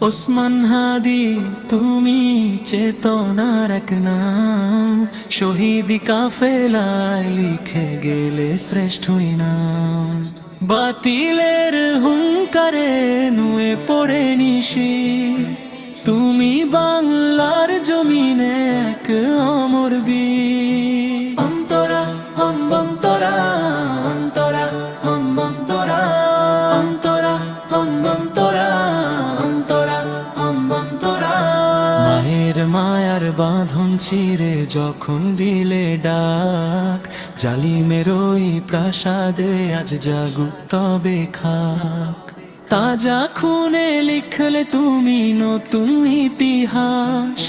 ওসমান হাদি তুমি চেতনার এক নাম, শহীদি কাফেলায় লিখে গেলে শ্রেষ্ঠ নাম। বাতিলের হুঙ্কারে নুয়ে পড়ে নিশি, তুমি বাংলার জমিনে এক অমর বীর। অন্তরা অন্তরা অন্তরা অন্তরা অন্তরা অন্তরা অন্তরা অন্তরা। মায়ের মায়ার বাঁধন ছিঁড়ে যখন দিলে ডাক, জালিমের ওই প্রাসাদে আজ জাগুক তবে খাক। তাজা খুনে লিখলে তুমি নতুন ইতিহাস,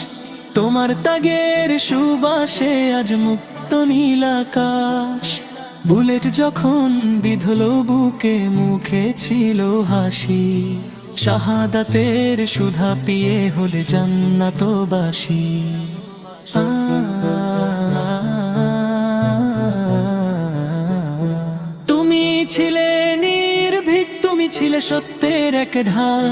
তোমার ত্যাগের সুবাসে আজ মুক্ত নীল আকাশ। বুলেট যখন বিঁধল বুকে মুখে ছিল হাসি, শাহাদাতের সুধা পিয়ে হলে জান্নাতবাসী। তুমি ছিলে নির্ভীক, তুমি ছিলে সত্যের এক ঢাল,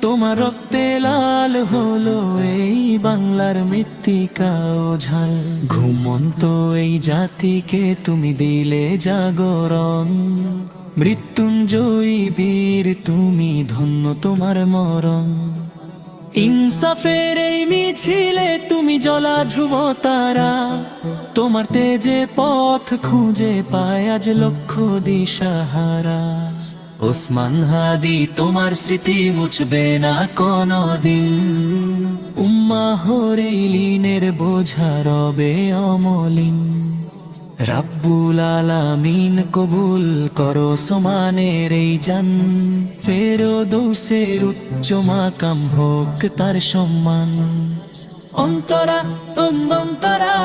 তোমার রক্তে লাল হলো এই বাংলার মৃত্তিকা ও ঝাল। ঘুমন্ত এই জাতিকে তুমি দিলে জাগরণ, মৃত্যুঞ্জয়ী বীর তুমি, ধন্য তোমার মরণ। ইনসাফের এই মিছিলে তুমি জ্বলা ধ্রুব তারা, তোমার তেজে পথ খুঁজে পায় আজ লক্ষ দিশাহারা। ওসমান হাদি তোমার স্মৃতি মুছবে না কোনদিন, উম্মাহর এই লীনের বোঝা রবে অমলিন। রাব্বুল আলামিন কবুল করো ওসমানের এই জান, ফেরদৌসের উচ্চ মাকাম হোক তার সম্মান। অন্তরা অন্তরা